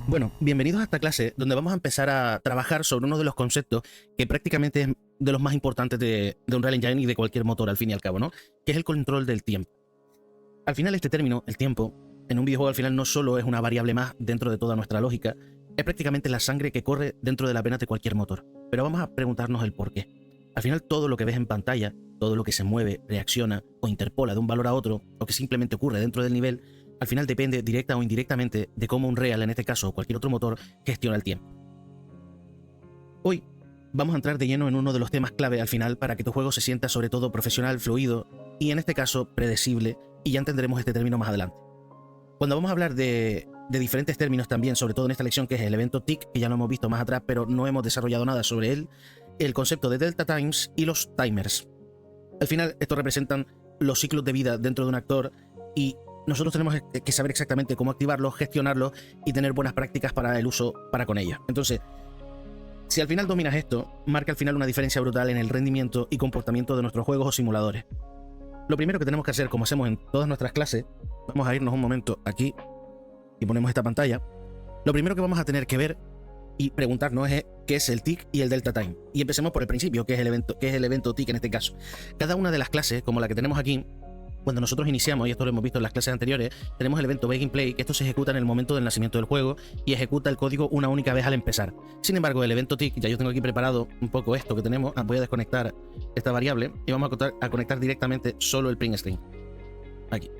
Bueno, bienvenidos a esta clase donde vamos a empezar a trabajar sobre uno de los conceptos que prácticamente es de los más importantes de Unreal Engine y de cualquier motor al fin y al cabo, ¿no? Que es el control del tiempo. Al final este término, el tiempo, en un videojuego al final no solo es una variable más dentro de toda nuestra lógica, es prácticamente la sangre que corre dentro de las venas de cualquier motor. Pero vamos a preguntarnos el por qué. Al final todo lo que ves en pantalla, todo lo que se mueve, reacciona o interpola de un valor a otro, o que simplemente ocurre dentro del nivel, al final depende directa o indirectamente de cómo Unreal, en este caso o cualquier otro motor, gestiona el tiempo. Hoy vamos a entrar de lleno en uno de los temas clave al final para que tu juego se sienta sobre todo profesional, fluido y en este caso predecible, y ya entenderemos este término más adelante. Cuando vamos a hablar de diferentes términos también, sobre todo en esta lección que es el evento tick, que ya lo hemos visto más atrás pero no hemos desarrollado nada sobre él, el concepto de delta times y los timers. Al final estos representan los ciclos de vida dentro de un actor y nosotros tenemos que saber exactamente cómo activarlos, gestionarlos y tener buenas prácticas para el uso para con ellos. Entonces, si al final dominas esto, marca al final una diferencia brutal en el rendimiento y comportamiento de nuestros juegos o simuladores. Lo primero que tenemos que hacer, como hacemos en todas nuestras clases, vamos a irnos un momento aquí y ponemos esta pantalla. Lo primero que vamos a tener que ver y preguntarnos es qué es el tick y el delta time. Y empecemos por el principio, que es el evento tick en este caso. Cada una de las clases, como la que tenemos aquí, cuando nosotros iniciamos, y esto lo hemos visto en las clases anteriores, tenemos el evento Begin Play, que esto se ejecuta en el momento del nacimiento del juego y ejecuta el código una única vez al empezar. Sin embargo, el evento tick, ya yo tengo aquí preparado un poco esto que tenemos, voy a desconectar esta variable y vamos a conectar directamente solo el print string. Aquí.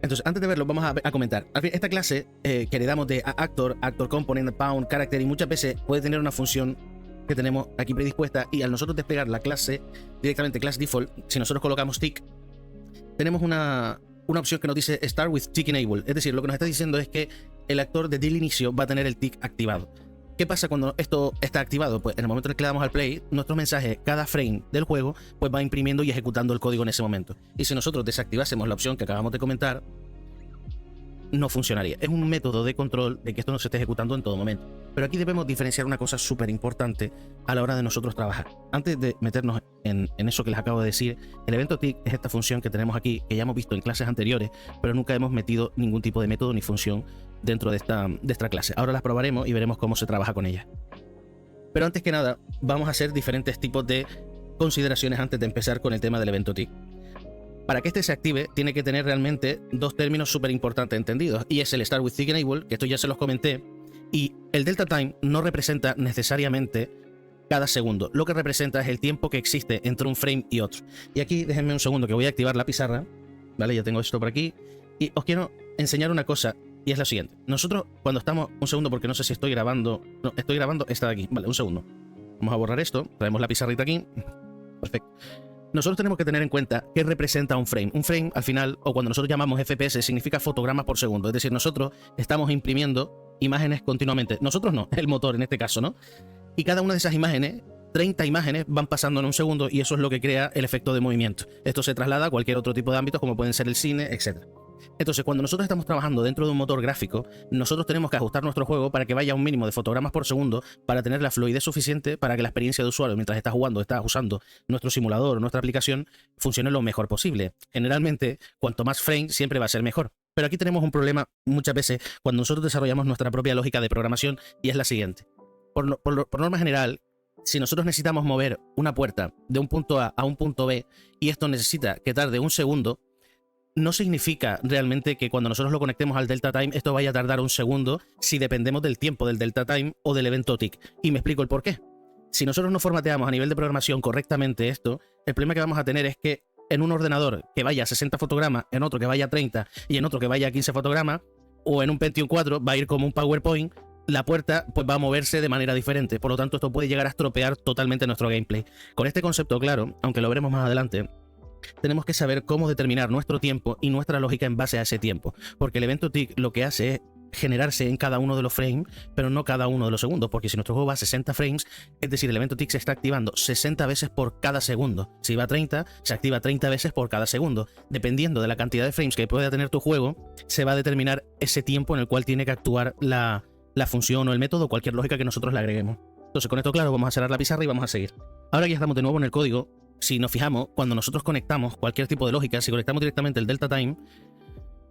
Entonces, antes de verlo, vamos a comentar. Esta clase que heredamos de actor component, pound, character y muchas veces puede tener una función que tenemos aquí predispuesta y al nosotros desplegar la clase directamente class default, si nosotros colocamos tick, tenemos una opción que nos dice start with tick enable, es decir, lo que nos está diciendo es que el actor desde el inicio va a tener el tick activado. ¿Qué pasa cuando esto está activado? Pues en el momento en el que le damos al play, nuestro mensaje, cada frame del juego, pues va imprimiendo y ejecutando el código en ese momento. Y si nosotros desactivásemos la opción que acabamos de comentar, no funcionaría. Es un método de control de que esto no se esté ejecutando en todo momento. Pero aquí debemos diferenciar una cosa súper importante a la hora de nosotros trabajar. Antes de meternos en eso que les acabo de decir, el evento tick es esta función que tenemos aquí, que ya hemos visto en clases anteriores, pero nunca hemos metido ningún tipo de método ni función dentro de esta clase. Ahora las probaremos y veremos cómo se trabaja con ella. Pero antes que nada, vamos a hacer diferentes tipos de consideraciones antes de empezar con el tema del evento tick. Para que este se active, tiene que tener realmente dos términos súper importantes entendidos, y es el Start with Tick Enable, que esto ya se los comenté, y el Delta Time no representa necesariamente cada segundo, lo que representa es el tiempo que existe entre un frame y otro. Y aquí déjenme un segundo que voy a activar la pizarra, ¿vale? Ya tengo esto por aquí, y os quiero enseñar una cosa, y es la siguiente. Nosotros cuando estamos, un segundo porque no sé si estoy grabando, no, estoy grabando esta de aquí, vale, un segundo. Vamos a borrar esto, traemos la pizarrita aquí, perfecto. Nosotros tenemos que tener en cuenta qué representa un frame. Un frame, al final, o cuando nosotros llamamos FPS, significa fotogramas por segundo. Es decir, nosotros estamos imprimiendo imágenes continuamente. Nosotros no, el motor en este caso, ¿no? Y cada una de esas imágenes, 30 imágenes, van pasando en un segundo y eso es lo que crea el efecto de movimiento. Esto se traslada a cualquier otro tipo de ámbitos, como pueden ser el cine, etc. Entonces, cuando nosotros estamos trabajando dentro de un motor gráfico, nosotros tenemos que ajustar nuestro juego para que vaya a un mínimo de fotogramas por segundo para tener la fluidez suficiente para que la experiencia de usuario mientras está jugando, está usando nuestro simulador o nuestra aplicación, funcione lo mejor posible. Generalmente, cuanto más frame, siempre va a ser mejor. Pero aquí tenemos un problema muchas veces cuando nosotros desarrollamos nuestra propia lógica de programación y es la siguiente. Por norma general, si nosotros necesitamos mover una puerta de un punto A a un punto B y esto necesita que tarde un segundo, no significa realmente que cuando nosotros lo conectemos al Delta Time esto vaya a tardar un segundo si dependemos del tiempo del Delta Time o del evento tick. Y me explico el por qué. Si nosotros no formateamos a nivel de programación correctamente esto, el problema que vamos a tener es que en un ordenador que vaya a 60 fotogramas, en otro que vaya a 30 y en otro que vaya a 15 fotogramas, o en un Pentium 4 va a ir como un PowerPoint, la puerta pues va a moverse de manera diferente. Por lo tanto, esto puede llegar a estropear totalmente nuestro gameplay. Con este concepto claro, aunque lo veremos más adelante, tenemos que saber cómo determinar nuestro tiempo y nuestra lógica en base a ese tiempo, porque el evento tick lo que hace es generarse en cada uno de los frames, pero no cada uno de los segundos, porque si nuestro juego va a 60 frames, es decir, el evento tick se está activando 60 veces por cada segundo. Si va a 30, se activa 30 veces por cada segundo. Dependiendo de la cantidad de frames que pueda tener tu juego, se va a determinar ese tiempo en el cual tiene que actuar la función o el método o cualquier lógica que nosotros le agreguemos. Entonces, con esto claro, vamos a cerrar la pizarra y vamos a seguir. Ahora que ya estamos de nuevo en el código, si nos fijamos, cuando nosotros conectamos cualquier tipo de lógica, si conectamos directamente el Delta Time,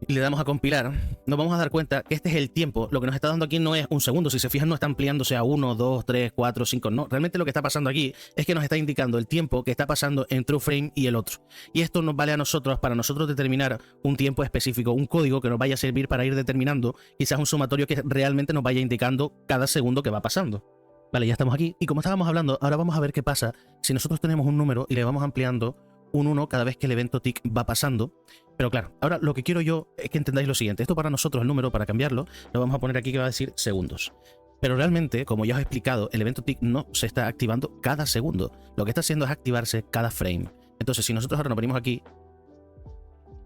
y le damos a compilar, nos vamos a dar cuenta que este es el tiempo. Lo que nos está dando aquí no es un segundo. Si se fijan, no está ampliándose a 1, 2, 3, 4, 5. No, realmente lo que está pasando aquí es que nos está indicando el tiempo que está pasando entre un frame y el otro. Y esto nos vale a nosotros, para nosotros determinar un tiempo específico, un código que nos vaya a servir para ir determinando quizás un sumatorio que realmente nos vaya indicando cada segundo que va pasando. Vale, ya estamos aquí. Y como estábamos hablando, ahora vamos a ver qué pasa si nosotros tenemos un número y le vamos ampliando un 1 cada vez que el evento tick va pasando. Pero claro, ahora lo que quiero yo es que entendáis lo siguiente. Esto para nosotros, el número, para cambiarlo, lo vamos a poner aquí que va a decir segundos. Pero realmente, como ya os he explicado, el evento tick no se está activando cada segundo. Lo que está haciendo es activarse cada frame. Entonces, si nosotros ahora nos venimos aquí,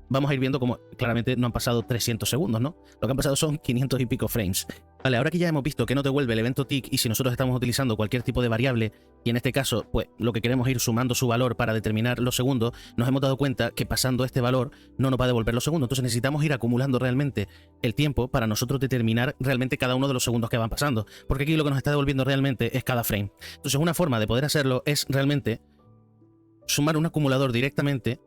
vamos a ir viendo como claramente no han pasado 300 segundos, ¿no? Lo que han pasado son 500 y pico frames. Vale, ahora que ya hemos visto que no devuelve el evento tick y si nosotros estamos utilizando cualquier tipo de variable y en este caso, pues lo que queremos es ir sumando su valor para determinar los segundos, nos hemos dado cuenta que pasando este valor no nos va a devolver los segundos. Entonces necesitamos ir acumulando realmente el tiempo para nosotros determinar realmente cada uno de los segundos que van pasando. Porque aquí lo que nos está devolviendo realmente es cada frame. Entonces una forma de poder hacerlo es realmente sumar un acumulador directamente.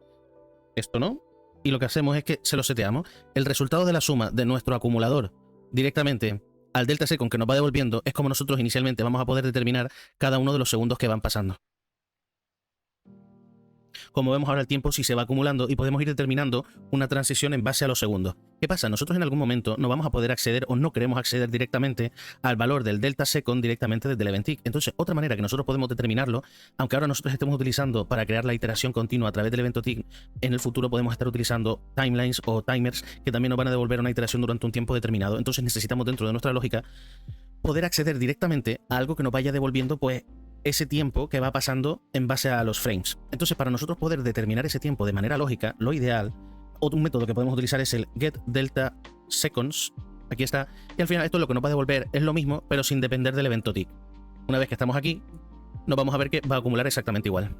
Esto no. Y lo que hacemos es que se lo seteamos. El resultado de la suma de nuestro acumulador directamente al delta second que nos va devolviendo es como nosotros inicialmente vamos a poder determinar cada uno de los segundos que van pasando. Como vemos ahora el tiempo sí se va acumulando y podemos ir determinando una transición en base a los segundos. ¿Qué pasa? Nosotros en algún momento no vamos a poder acceder o no queremos acceder directamente al valor del delta second directamente desde el event tick. Entonces otra manera que nosotros podemos determinarlo, aunque ahora nosotros estemos utilizando para crear la iteración continua a través del evento tick, en el futuro podemos estar utilizando timelines o timers que también nos van a devolver una iteración durante un tiempo determinado. Entonces necesitamos dentro de nuestra lógica poder acceder directamente a algo que nos vaya devolviendo pues ese tiempo que va pasando en base a los frames. Entonces, para nosotros poder determinar ese tiempo de manera lógica, lo ideal, o un método que podemos utilizar es el getDeltaSeconds. Aquí está. Y al final esto lo que nos va a devolver es lo mismo, pero sin depender del evento tick. Una vez que estamos aquí, nos vamos a ver que va a acumular exactamente igual.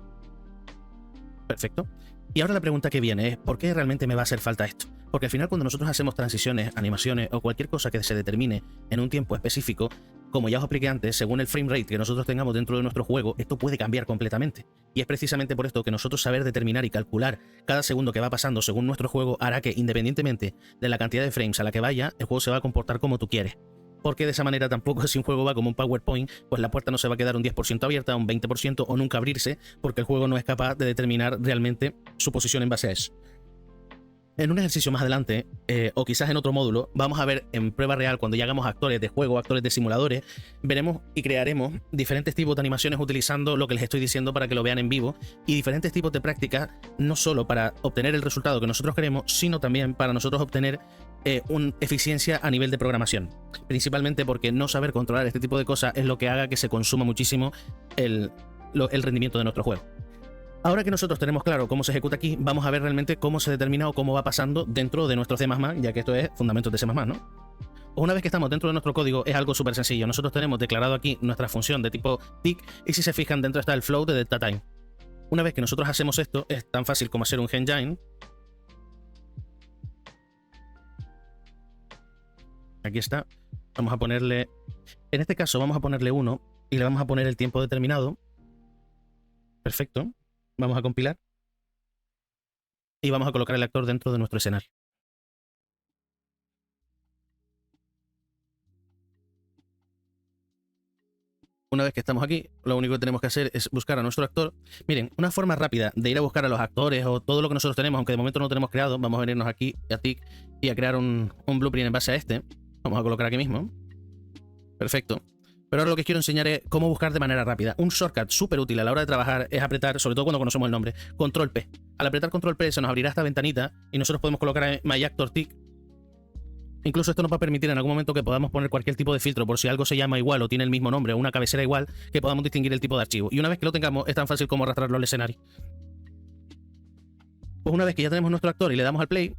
Perfecto. Y ahora la pregunta que viene es, ¿por qué realmente me va a hacer falta esto? Porque al final cuando nosotros hacemos transiciones, animaciones o cualquier cosa que se determine en un tiempo específico, como ya os expliqué antes, según el frame rate que nosotros tengamos dentro de nuestro juego, esto puede cambiar completamente. Y es precisamente por esto que nosotros saber determinar y calcular cada segundo que va pasando según nuestro juego hará que, independientemente de la cantidad de frames a la que vaya, el juego se va a comportar como tú quieres. Porque de esa manera tampoco, si un juego va como un PowerPoint, pues la puerta no se va a quedar un 10% abierta, un 20% o nunca abrirse, porque el juego no es capaz de determinar realmente su posición en base a eso. En un ejercicio más adelante, o quizás en otro módulo, vamos a ver en prueba real, cuando ya hagamos actores de juego, actores de simuladores, veremos y crearemos diferentes tipos de animaciones utilizando lo que les estoy diciendo para que lo vean en vivo, y diferentes tipos de prácticas, no solo para obtener el resultado que nosotros queremos, sino también para nosotros obtener una eficiencia a nivel de programación. Principalmente porque no saber controlar este tipo de cosas es lo que haga que se consuma muchísimo el rendimiento de nuestro juego. Ahora que nosotros tenemos claro cómo se ejecuta aquí, vamos a ver realmente cómo se determina o cómo va pasando dentro de nuestro C++, ya que esto es fundamentos de C++, ¿no? Una vez que estamos dentro de nuestro código es algo súper sencillo. Nosotros tenemos declarado aquí nuestra función de tipo tick y si se fijan dentro está el flow de DeltaTime. Una vez que nosotros hacemos esto, es tan fácil como hacer un engine. Aquí está. Vamos a ponerle... En este caso vamos a ponerle 1 y le vamos a poner el tiempo determinado. Perfecto. Vamos a compilar. Y vamos a colocar el actor dentro de nuestro escenario. Una vez que estamos aquí, lo único que tenemos que hacer es buscar a nuestro actor. Miren, una forma rápida de ir a buscar a los actores o todo lo que nosotros tenemos, aunque de momento no lo tenemos creado, vamos a venirnos aquí a TIC y a crear un blueprint en base a este. Vamos a colocar aquí mismo. Perfecto. Pero ahora lo que quiero enseñar es cómo buscar de manera rápida. Un shortcut súper útil a la hora de trabajar es apretar, sobre todo cuando conocemos el nombre, Control P. Al apretar Control P se nos abrirá esta ventanita y nosotros podemos colocar My Actor Tick. Incluso esto nos va a permitir en algún momento que podamos poner cualquier tipo de filtro por si algo se llama igual o tiene el mismo nombre o una cabecera igual, que podamos distinguir el tipo de archivo. Y una vez que lo tengamos es tan fácil como arrastrarlo al escenario. Pues una vez que ya tenemos nuestro actor y le damos al play,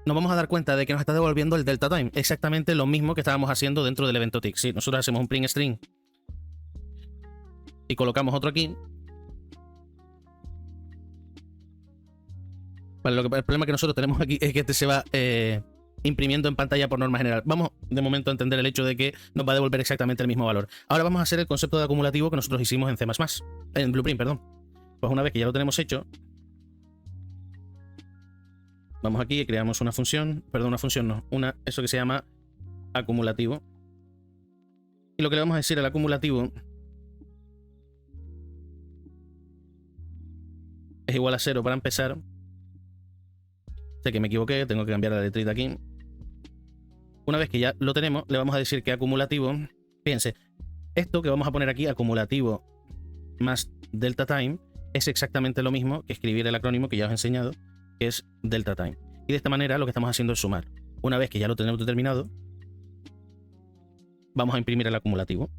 nos vamos a dar cuenta de que nos está devolviendo el delta time, exactamente lo mismo que estábamos haciendo dentro del evento tick. Si nosotros hacemos un print string y colocamos otro aquí, vale, el problema que nosotros tenemos aquí es que este se va imprimiendo en pantalla por norma general. Vamos de momento a entender el hecho de que nos va a devolver exactamente el mismo valor. Ahora vamos a hacer el concepto de acumulativo que nosotros hicimos en C++, en Blueprint, perdón. Pues una vez que ya lo tenemos hecho, Vamos aquí y creamos una función, perdón, una función no, eso que se llama acumulativo. Y lo que le vamos a decir al acumulativo es igual a 0 para empezar. Sé que me equivoqué, tengo que cambiar la letrita aquí. Una vez que ya lo tenemos, le vamos a decir que acumulativo, fíjense, esto que vamos a poner aquí, acumulativo más delta time, es exactamente lo mismo que escribir el acrónimo que ya os he enseñado, que es delta time. Y de esta manera lo que estamos haciendo es sumar. Una vez que ya lo tenemos determinado, vamos a imprimir el acumulativo.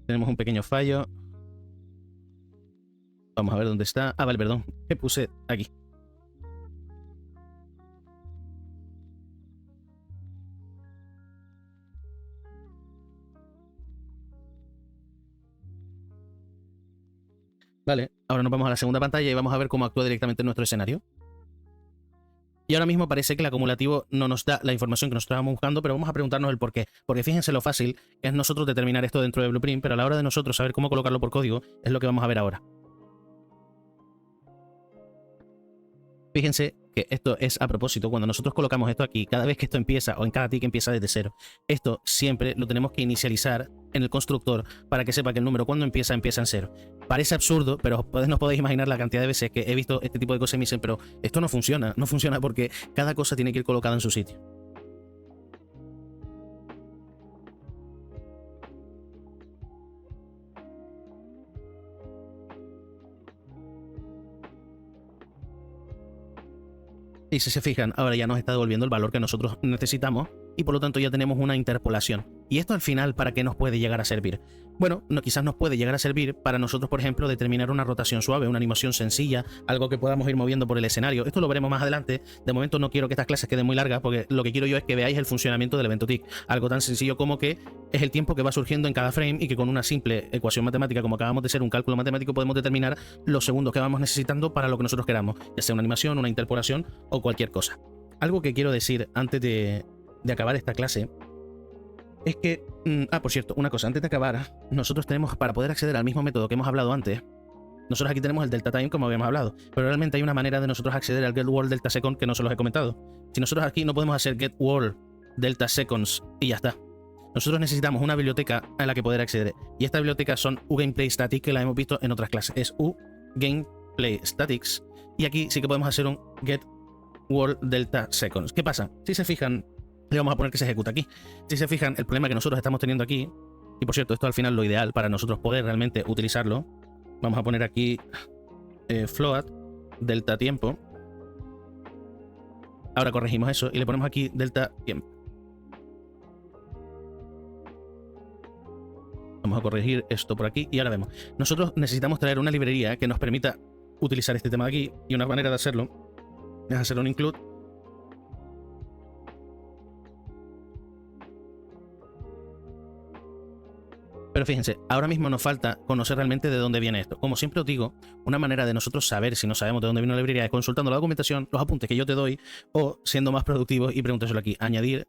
Tenemos un pequeño fallo. Vamos a ver dónde está. Ah, vale, perdón. Me puse aquí. Vale, ahora nos vamos a la segunda pantalla y vamos a ver cómo actúa directamente en nuestro escenario. Y ahora mismo parece que el acumulativo no nos da la información que nos estábamos buscando, pero vamos a preguntarnos el por qué. Porque fíjense lo fácil que es nosotros determinar esto dentro de Blueprint, pero a la hora de nosotros saber cómo colocarlo por código es lo que vamos a ver ahora. Fíjense que esto es a propósito. Cuando nosotros colocamos esto aquí, cada vez que esto empieza o en cada tick empieza desde 0, esto siempre lo tenemos que inicializar en el constructor para que sepa que el número cuando empieza en 0. Parece absurdo, pero no podéis imaginar la cantidad de veces que he visto este tipo de cosas y me dicen, pero esto no funciona porque cada cosa tiene que ir colocada en su sitio. Y si se fijan, ahora ya nos está devolviendo el valor que nosotros necesitamos y por lo tanto ya tenemos una interpolación. ¿Y esto al final para qué nos puede llegar a servir? Bueno, quizás nos puede llegar a servir para nosotros, por ejemplo, determinar una rotación suave, una animación sencilla, algo que podamos ir moviendo por el escenario. Esto lo veremos más adelante. De momento no quiero que estas clases queden muy largas porque lo que quiero yo es que veáis el funcionamiento del evento tick. Algo tan sencillo como que es el tiempo que va surgiendo en cada frame y que con una simple ecuación matemática, como acabamos de hacer un cálculo matemático, podemos determinar los segundos que vamos necesitando para lo que nosotros queramos, ya sea una animación, una interpolación o cualquier cosa. Algo que quiero decir antes de acabar esta clase es que, por cierto, una cosa, antes de acabar, nosotros tenemos, para poder acceder al mismo método que hemos hablado antes, nosotros aquí tenemos el delta time como habíamos hablado, pero realmente hay una manera de nosotros acceder al get world delta second que no se los he comentado. Si nosotros aquí no podemos hacer get world delta seconds y ya está. Nosotros necesitamos una biblioteca a la que poder acceder, y esta biblioteca son uGameplay Statics, que la hemos visto en otras clases, es uGameplay Statics, y aquí sí que podemos hacer un get world delta seconds. ¿Qué pasa? Si se fijan, le vamos a poner que se ejecuta aquí. Si se fijan, el problema que nosotros estamos teniendo aquí, y por cierto, esto al final lo ideal para nosotros poder realmente utilizarlo, vamos a poner aquí float delta tiempo. Ahora corregimos eso y le ponemos aquí delta tiempo. Vamos a corregir esto por aquí y ahora vemos. Nosotros necesitamos traer una librería que nos permita utilizar este tema de aquí, y una manera de hacerlo es hacer un include. Pero fíjense, ahora mismo nos falta conocer realmente de dónde viene esto. Como siempre os digo, una manera de nosotros saber si no sabemos de dónde viene una librería es consultando la documentación, los apuntes que yo te doy, o siendo más productivos y preguntárselo aquí. Añadir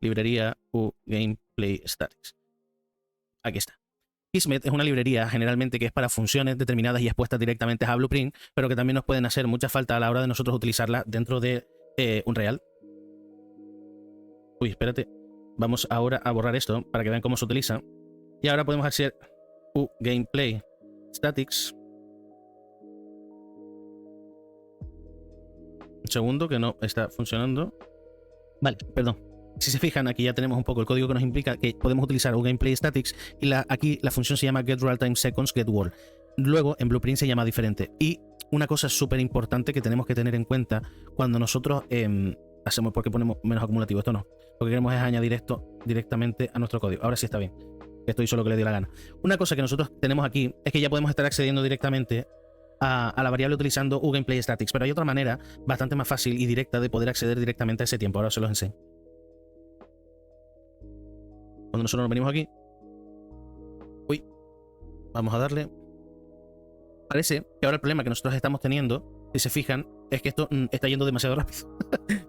librería uGameplay Statics. Aquí está. Kismet es una librería generalmente que es para funciones determinadas y expuestas directamente a Blueprint, pero que también nos pueden hacer mucha falta a la hora de nosotros utilizarla dentro de Unreal. Uy, espérate. Vamos ahora a borrar esto para que vean cómo se utiliza. Y ahora podemos hacer uGameplay Statics. Un segundo, que no está funcionando. Vale, perdón. Si se fijan, aquí ya tenemos un poco el código que nos implica que podemos utilizar uGameplay Statics y aquí la función se llama getRealTimeSeconds getWorld. Luego en Blueprint se llama diferente. Y una cosa súper importante que tenemos que tener en cuenta cuando nosotros hacemos, porque ponemos menos acumulativo, esto no. Lo que queremos es añadir esto directamente a nuestro código. Ahora sí está bien. Esto hizo lo que le dio la gana. Una cosa que nosotros tenemos aquí es que ya podemos estar accediendo directamente a la variable utilizando uGameplay Statics, pero hay otra manera bastante más fácil y directa de poder acceder directamente a ese tiempo. Ahora se los enseño. Cuando nosotros nos venimos aquí, vamos a darle. Parece que ahora el problema que nosotros estamos teniendo, si se fijan, es que esto está yendo demasiado rápido.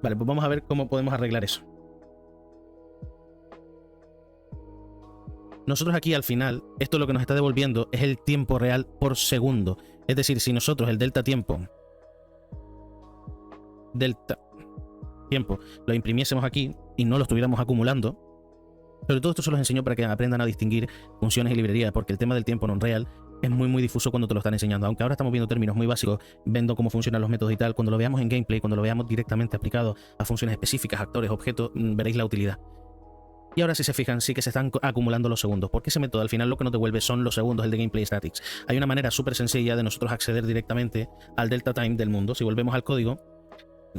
Vale, pues vamos a ver cómo podemos arreglar eso. nosotros aquí al final, esto lo que nos está devolviendo es el tiempo real por segundo. Es decir, si nosotros el delta tiempo lo imprimiésemos aquí y no lo estuviéramos acumulando, pero todo esto se los enseño para que aprendan a distinguir funciones y librerías, porque el tema del tiempo en Unreal es muy difuso cuando te lo están enseñando. Aunque ahora estamos viendo términos muy básicos, viendo cómo funcionan los métodos y tal, cuando lo veamos en gameplay, cuando lo veamos directamente aplicado a funciones específicas, actores, objetos, veréis la utilidad. Y ahora si se fijan, sí que se están acumulando los segundos, porque ese método al final lo que nos devuelve son los segundos, el de Gameplay Statics. Hay una manera súper sencilla de nosotros acceder directamente al delta time del mundo. Si volvemos al código,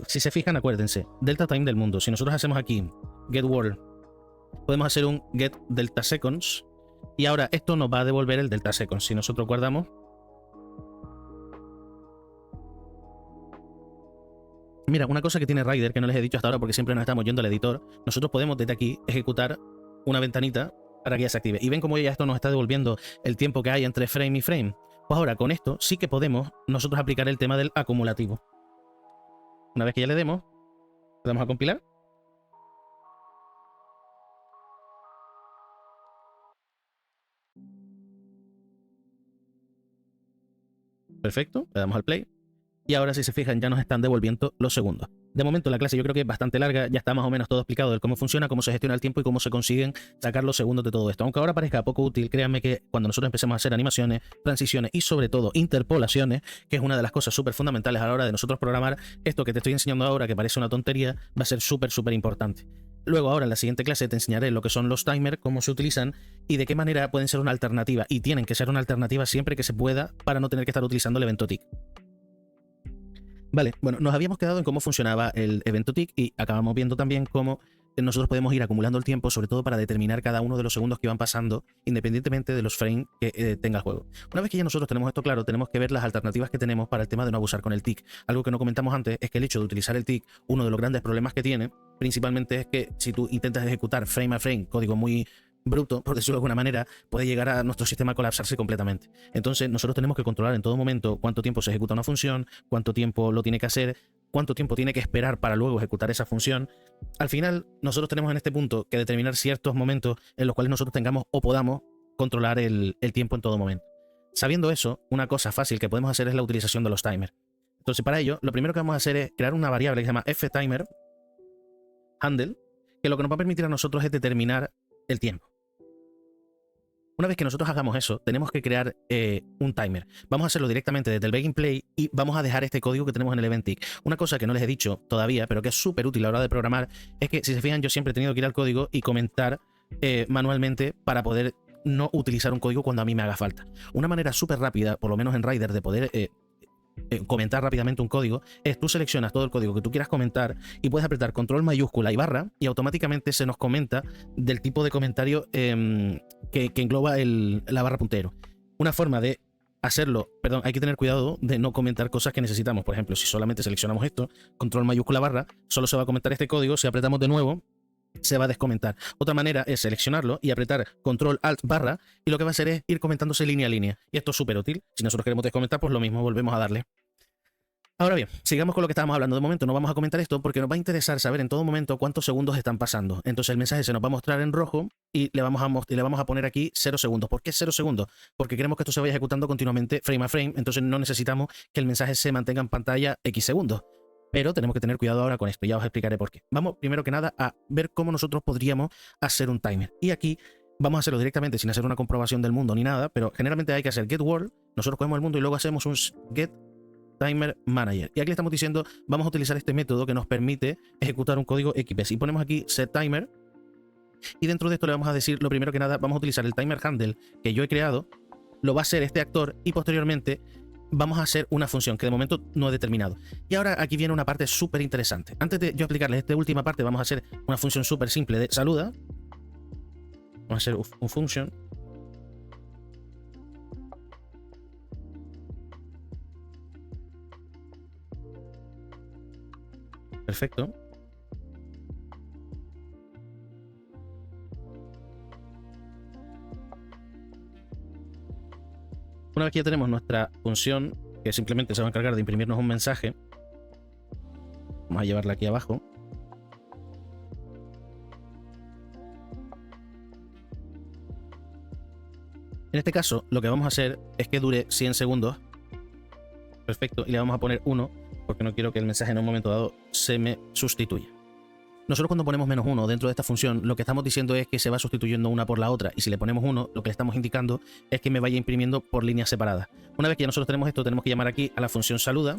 si se fijan, acuérdense, delta time del mundo. Si nosotros hacemos aquí get world, podemos hacer un get delta seconds, y ahora esto nos va a devolver el delta seconds. Si nosotros guardamos, mira, una cosa que tiene Rider que no les he dicho hasta ahora porque siempre nos estamos yendo al editor, nosotros podemos desde aquí ejecutar una ventanita para que ya se active. Y ven cómo ya esto nos está devolviendo el tiempo que hay entre frame y frame. Pues ahora con esto sí que podemos nosotros aplicar el tema del acumulativo. Una vez que ya le demos, le damos a compilar. Perfecto, le damos al play. Y ahora si se fijan ya nos están devolviendo los segundos. De momento la clase yo creo que es bastante larga, ya está más o menos todo explicado de cómo funciona, cómo se gestiona el tiempo y cómo se consiguen sacar los segundos de todo esto. Aunque ahora parezca poco útil, créanme que cuando nosotros empecemos a hacer animaciones, transiciones y sobre todo interpolaciones, que es una de las cosas súper fundamentales a la hora de nosotros programar, esto que te estoy enseñando ahora, que parece una tontería, va a ser súper importante. Luego ahora en la siguiente clase te enseñaré lo que son los timers, cómo se utilizan y de qué manera pueden ser una alternativa. Y tienen que ser una alternativa siempre que se pueda para no tener que estar utilizando el evento tick. Vale, bueno, nos habíamos quedado en cómo funcionaba el evento tick y acabamos viendo también cómo nosotros podemos ir acumulando el tiempo, sobre todo para determinar cada uno de los segundos que van pasando, independientemente de los frames que tenga el juego. Una vez que ya nosotros tenemos esto claro, tenemos que ver las alternativas que tenemos para el tema de no abusar con el tick. Algo que no comentamos antes es que el hecho de utilizar el tick, uno de los grandes problemas que tiene, principalmente es que si tú intentas ejecutar frame a frame, código muy bruto, por decirlo de alguna manera, puede llegar a nuestro sistema a colapsarse completamente. Entonces nosotros tenemos que controlar en todo momento cuánto tiempo se ejecuta una función, cuánto tiempo lo tiene que hacer, cuánto tiempo tiene que esperar para luego ejecutar esa función. Al final, nosotros tenemos en este punto que determinar ciertos momentos en los cuales nosotros tengamos o podamos controlar el tiempo en todo momento. Sabiendo eso, una cosa fácil que podemos hacer es la utilización de los timers. Entonces, para ello, lo primero que vamos a hacer es crear una variable que se llama ftimer handle, que lo que nos va a permitir a nosotros es determinar el tiempo. Una vez que nosotros hagamos eso, tenemos que crear un timer. Vamos a hacerlo directamente desde el Begin Play y vamos a dejar este código que tenemos en el event tick. Una cosa que no les he dicho todavía, pero que es súper útil a la hora de programar, es que si se fijan yo siempre he tenido que ir al código y comentar manualmente para poder no utilizar un código cuando a mí me haga falta. Una manera súper rápida, por lo menos en Rider, de poder comentar rápidamente un código, es tú seleccionas todo el código que tú quieras comentar y puedes apretar control mayúscula y barra y automáticamente se nos comenta del tipo de comentario que engloba la barra puntero. Una forma de hacerlo, perdón, hay que tener cuidado de no comentar cosas que necesitamos. Por ejemplo, si solamente seleccionamos esto, control mayúscula barra, solo se va a comentar este código. Si apretamos de nuevo, se va a descomentar. Otra manera es seleccionarlo y apretar control alt barra y lo que va a hacer es ir comentándose línea a línea. Y esto es súper útil. Si nosotros queremos descomentar, pues lo mismo, volvemos a darle. Ahora bien, sigamos con lo que estábamos hablando. De momento no vamos a comentar esto porque nos va a interesar saber en todo momento cuántos segundos están pasando. Entonces el mensaje se nos va a mostrar en rojo y le vamos a poner aquí 0 segundos. ¿Por qué 0 segundos? Porque queremos que esto se vaya ejecutando continuamente frame a frame, entonces no necesitamos que el mensaje se mantenga en pantalla X segundos. Pero tenemos que tener cuidado ahora con esto, ya os explicaré por qué. Vamos primero que nada a ver cómo nosotros podríamos hacer un timer. Y aquí vamos a hacerlo directamente sin hacer una comprobación del mundo ni nada, pero generalmente hay que hacer get world, nosotros cogemos el mundo y luego hacemos un get timer manager. Y aquí le estamos diciendo, vamos a utilizar este método que nos permite ejecutar un código XPS. Y ponemos aquí set timer, y dentro de esto le vamos a decir, lo primero que nada, vamos a utilizar el timer handle que yo he creado, lo va a hacer este actor y posteriormente vamos a hacer una función que de momento no he determinado. Y ahora aquí viene una parte súper interesante. Antes de yo explicarles esta última parte, vamos a hacer una función súper simple de saluda. Vamos a hacer un function. Perfecto. Una vez que ya tenemos nuestra función, que simplemente se va a encargar de imprimirnos un mensaje, vamos a llevarla aquí abajo. En este caso, lo que vamos a hacer es que dure 100 segundos. Perfecto. Y le vamos a poner 1, porque no quiero que el mensaje en un momento dado se me sustituya. Nosotros cuando ponemos -1 dentro de esta función, lo que estamos diciendo es que se va sustituyendo una por la otra. Y si le ponemos 1, lo que le estamos indicando es que me vaya imprimiendo por líneas separadas. Una vez que ya nosotros tenemos esto, tenemos que llamar aquí a la función saluda.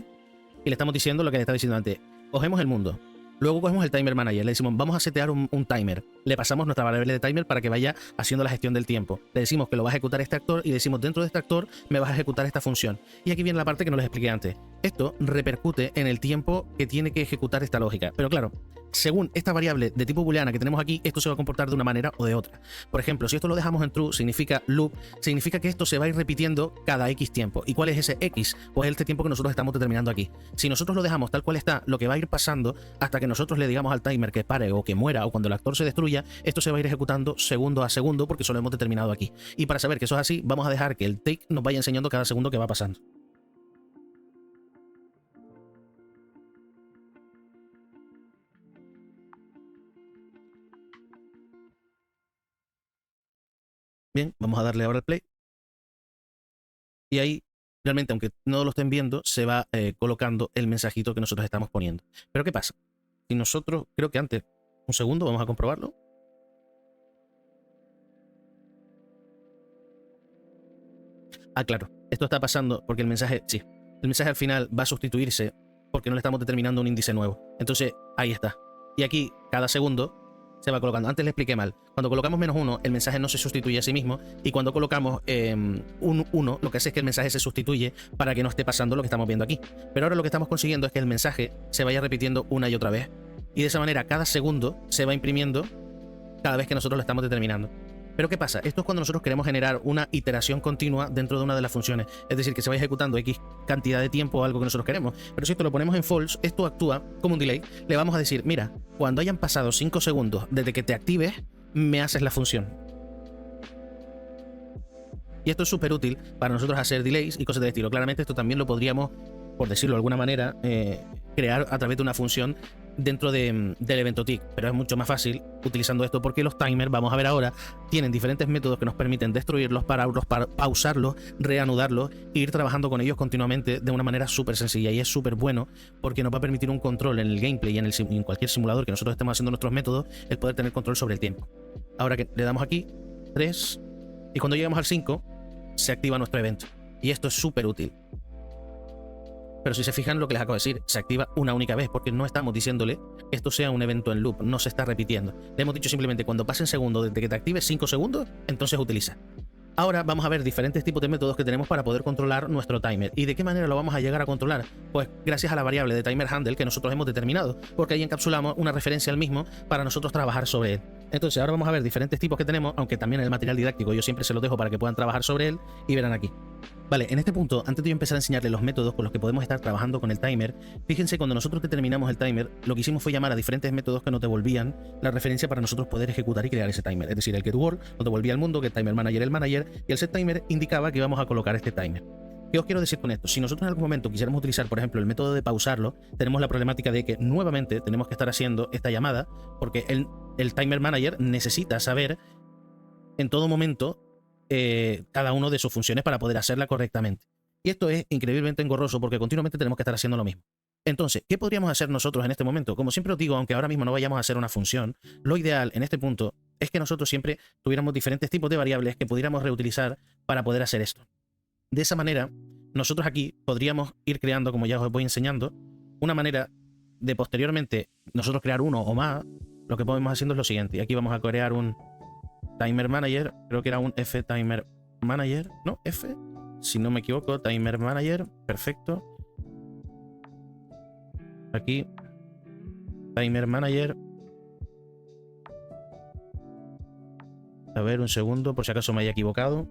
Y le estamos diciendo lo que le estaba diciendo antes. Cogemos el mundo. Luego cogemos el Timer Manager, le decimos vamos a setear un timer, le pasamos nuestra variable de timer para que vaya haciendo la gestión del tiempo, le decimos que lo va a ejecutar este actor y decimos dentro de este actor me vas a ejecutar esta función. Y aquí viene la parte que no les expliqué antes. Esto repercute en el tiempo que tiene que ejecutar esta lógica, pero claro, según esta variable de tipo booleana que tenemos aquí, esto se va a comportar de una manera o de otra. Por ejemplo, si esto lo dejamos en true, significa loop, significa que esto se va a ir repitiendo cada X tiempo. ¿Y cuál es ese X? Pues este tiempo que nosotros estamos determinando aquí. Si nosotros lo dejamos tal cual está, lo que va a ir pasando hasta que nosotros le digamos al timer que pare o que muera o cuando el actor se destruya, esto se va a ir ejecutando segundo a segundo porque eso lo hemos determinado aquí. Y para saber que eso es así, vamos a dejar que el take nos vaya enseñando cada segundo que va pasando. Bien, vamos a darle ahora al play. Y ahí, realmente, aunque no lo estén viendo, se va colocando el mensajito que nosotros estamos poniendo. Pero ¿qué pasa? Si nosotros, creo que antes, un segundo, vamos a comprobarlo. Ah, claro, esto está pasando porque el mensaje, sí, el mensaje al final va a sustituirse porque no le estamos determinando un índice nuevo. Entonces, ahí está. Y aquí, cada segundo se va colocando. Antes le expliqué mal. Cuando colocamos -1, el mensaje no se sustituye a sí mismo. Y cuando colocamos un 1, lo que hace es que el mensaje se sustituye para que no esté pasando lo que estamos viendo aquí. Pero ahora lo que estamos consiguiendo es que el mensaje se vaya repitiendo una y otra vez. Y de esa manera, cada segundo se va imprimiendo cada vez que nosotros lo estamos determinando. Pero ¿qué pasa? Esto es cuando nosotros queremos generar una iteración continua dentro de una de las funciones. Es decir, que se vaya ejecutando X cantidad de tiempo o algo que nosotros queremos. Pero si esto lo ponemos en false, esto actúa como un delay. Le vamos a decir, mira, cuando hayan pasado 5 segundos desde que te actives, me haces la función. Y esto es súper útil para nosotros hacer delays y cosas de estilo. Claramente esto también lo podríamos, por decirlo de alguna manera, crear a través de una función dentro del evento tick, pero es mucho más fácil utilizando esto porque los timers, vamos a ver ahora, tienen diferentes métodos que nos permiten destruirlos, pararlos, pausarlos, reanudarlos e ir trabajando con ellos continuamente de una manera súper sencilla. Y es súper bueno porque nos va a permitir un control en el gameplay y en cualquier simulador que nosotros estemos haciendo nuestros métodos, el poder tener control sobre el tiempo. Ahora que le damos aquí 3 y cuando llegamos al 5 se activa nuestro evento y esto es súper útil. Pero si se fijan lo que les acabo de decir, se activa una única vez porque no estamos diciéndole que esto sea un evento en loop, no se está repitiendo. Le hemos dicho simplemente cuando pasen segundos desde que te actives 5 segundos, entonces utiliza. Ahora vamos a ver diferentes tipos de métodos que tenemos para poder controlar nuestro timer. ¿Y de qué manera lo vamos a llegar a controlar? Pues gracias a la variable de timer handle que nosotros hemos determinado, porque ahí encapsulamos una referencia al mismo para nosotros trabajar sobre él. Entonces ahora vamos a ver diferentes tipos que tenemos, aunque también en el material didáctico yo siempre se los dejo para que puedan trabajar sobre él y verán aquí. Vale, en este punto, antes de yo empezar a enseñarles los métodos con los que podemos estar trabajando con el timer, fíjense, cuando nosotros determinamos el timer, lo que hicimos fue llamar a diferentes métodos que nos devolvían la referencia para nosotros poder ejecutar y crear ese timer. Es decir, el getWorld nos devolvía el mundo, que el timer manager el manager, y el setTimer indicaba que íbamos a colocar este timer. ¿Qué os quiero decir con esto? Si nosotros en algún momento quisiéramos utilizar, por ejemplo, el método de pausarlo, tenemos la problemática de que nuevamente tenemos que estar haciendo esta llamada, porque el timer manager necesita saber en todo momento cada uno de sus funciones para poder hacerla correctamente. Y esto es increíblemente engorroso porque continuamente tenemos que estar haciendo lo mismo. Entonces, ¿qué podríamos hacer nosotros en este momento? Como siempre os digo, aunque ahora mismo no vayamos a hacer una función, lo ideal en este punto es que nosotros siempre tuviéramos diferentes tipos de variables que pudiéramos reutilizar para poder hacer esto. De esa manera, nosotros aquí podríamos ir creando, como ya os voy enseñando, una manera de posteriormente nosotros crear uno o más. Lo que podemos haciendo es lo siguiente. Y aquí vamos a crear un Timer Manager, creo que era un F Timer Manager, ¿no? F, si no me equivoco, Timer Manager, perfecto. Aquí, Timer Manager. A ver, un segundo, por si acaso me haya equivocado.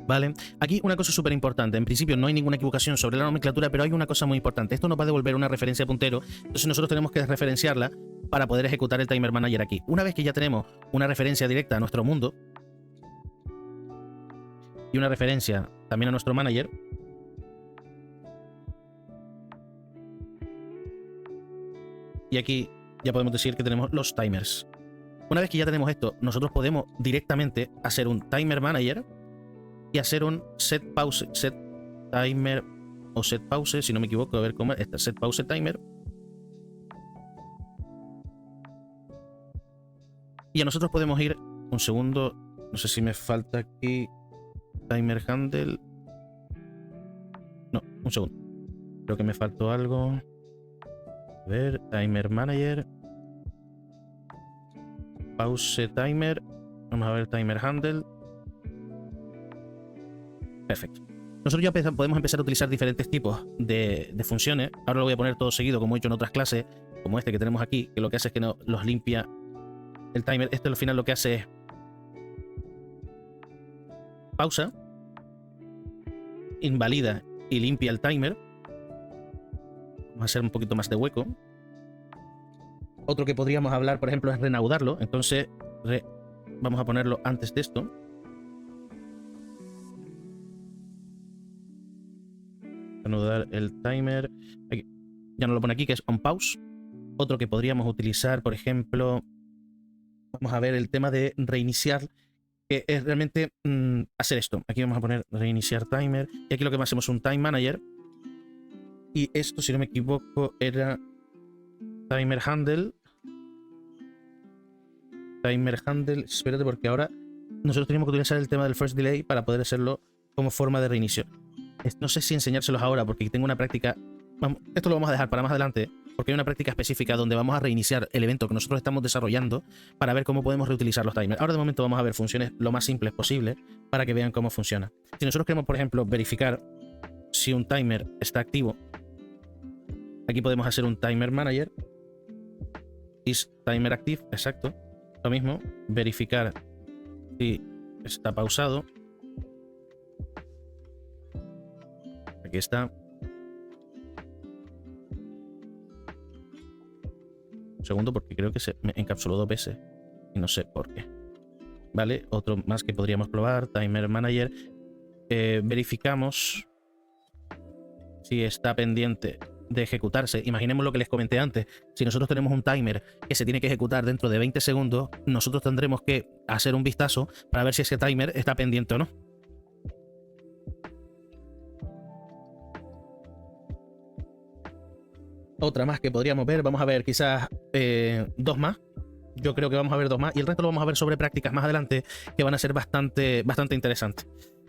Vale, aquí una cosa súper importante. En principio no hay ninguna equivocación sobre la nomenclatura, pero hay una cosa muy importante. Esto nos va a devolver una referencia de puntero, entonces nosotros tenemos que referenciarla para poder ejecutar el Timer Manager aquí. Una vez que ya tenemos una referencia directa a nuestro mundo y una referencia también a nuestro manager, y aquí ya podemos decir que tenemos los timers. Una vez que ya tenemos esto, nosotros podemos directamente hacer un Timer Manager y hacer un set pause, set timer o set pause, si no me equivoco, a ver cómo es, esta set pause timer. Y a nosotros podemos ir, un segundo, no sé si me falta aquí timer handle. No, un segundo. Creo que me faltó algo. A ver, timer manager. Pause timer. Vamos a ver timer handle. Perfecto. Nosotros ya podemos empezar a utilizar diferentes tipos de funciones. Ahora lo voy a poner todo seguido, como he hecho en otras clases, como este que tenemos aquí, que lo que hace es que los limpia el timer. Esto al final lo que hace es pausa, invalida y limpia el timer. Vamos a hacer un poquito más de hueco. Otro que podríamos hablar, por ejemplo, es reanudarlo. Entonces, vamos a ponerlo antes de esto. Reanudar el timer. Aquí. Ya no lo pone aquí, que es on pause. Otro que podríamos utilizar, por ejemplo, vamos a ver el tema de reiniciar, que es realmente hacer esto. Aquí vamos a poner reiniciar timer. Y aquí lo que hacemos es un time manager. Y esto, si no me equivoco, era timer handle. Timer handle. Espérate, porque ahora nosotros tenemos que utilizar el tema del first delay para poder hacerlo como forma de reinicio. No sé si enseñárselos ahora, porque tengo una práctica. Esto lo vamos a dejar para más adelante, porque hay una práctica específica donde vamos a reiniciar el evento que nosotros estamos desarrollando para ver cómo podemos reutilizar los timers. Ahora de momento vamos a ver funciones lo más simples posible para que vean cómo funciona. Si nosotros queremos, por ejemplo, verificar si un timer está activo, aquí podemos hacer un timer manager. Is timer active, exacto. Lo mismo, verificar si está pausado. Aquí está. Un segundo, porque creo que se me encapsuló 2 veces y no sé por qué. Vale, otro más que podríamos probar, timer manager. Verificamos si está pendiente de ejecutarse. Imaginemos lo que les comenté antes. Si nosotros tenemos un timer que se tiene que ejecutar dentro de 20 segundos, nosotros tendremos que hacer un vistazo para ver si ese timer está pendiente o no. Otra más que podríamos ver, vamos a ver quizás 2 más. Yo creo que vamos a ver 2 más y el resto lo vamos a ver sobre prácticas más adelante que van a ser bastante interesantes.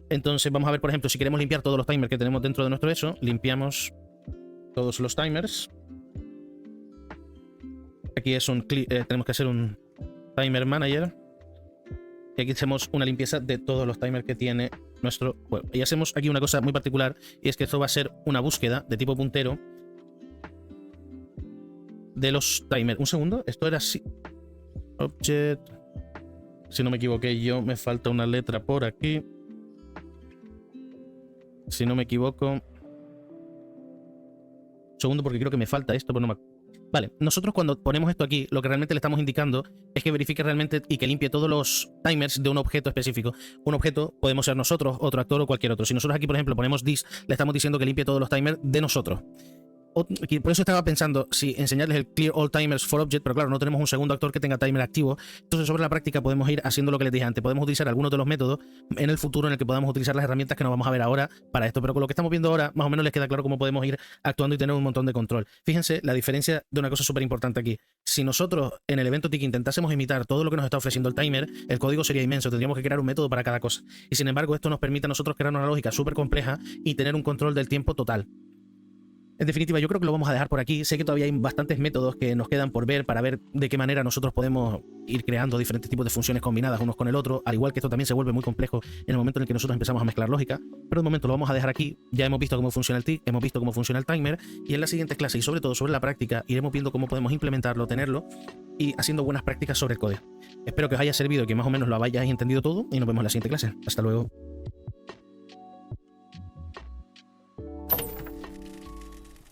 Entonces vamos a ver, por ejemplo, si queremos limpiar todos los timers que tenemos dentro de nuestro eso, limpiamos todos los timers. Aquí es tenemos que hacer un timer manager. Y aquí hacemos una limpieza de todos los timers que tiene nuestro juego. Y hacemos aquí una cosa muy particular, y es que esto va a ser una búsqueda de tipo puntero de los timers. Un segundo, esto era así. Object. Si no me equivoqué yo, me falta una letra por aquí. Si no me equivoco. Un segundo, porque creo que me falta esto, pero no me... Vale, nosotros cuando ponemos esto aquí, lo que realmente le estamos indicando es que verifique realmente y que limpie todos los timers de un objeto específico. Un objeto podemos ser nosotros, otro actor o cualquier otro. Si nosotros aquí, por ejemplo, ponemos this, le estamos diciendo que limpie todos los timers de nosotros. Por eso estaba pensando si enseñarles el Clear All Timers for Object, pero claro, no tenemos un segundo actor que tenga timer activo. Entonces sobre la práctica podemos ir haciendo lo que les dije antes. Podemos utilizar algunos de los métodos en el futuro en el que podamos utilizar las herramientas que nos vamos a ver ahora para esto. Pero con lo que estamos viendo ahora, más o menos les queda claro cómo podemos ir actuando y tener un montón de control. Fíjense la diferencia de una cosa súper importante aquí. Si nosotros en el evento Tiki intentásemos imitar todo lo que nos está ofreciendo el timer, el código sería inmenso. Tendríamos que crear un método para cada cosa. Y sin embargo, esto nos permite a nosotros crear una lógica súper compleja y tener un control del tiempo total. En definitiva, yo creo que lo vamos a dejar por aquí. Sé que todavía hay bastantes métodos que nos quedan por ver para ver de qué manera nosotros podemos ir creando diferentes tipos de funciones combinadas unos con el otro, al igual que esto también se vuelve muy complejo en el momento en el que nosotros empezamos a mezclar lógica, pero de momento lo vamos a dejar aquí. Ya hemos visto cómo funciona el TIC, hemos visto cómo funciona el timer, y en las siguientes clases y sobre todo sobre la práctica iremos viendo cómo podemos implementarlo, tenerlo y haciendo buenas prácticas sobre el código. Espero que os haya servido, que más o menos lo hayáis entendido todo y nos vemos en la siguiente clase. Hasta luego.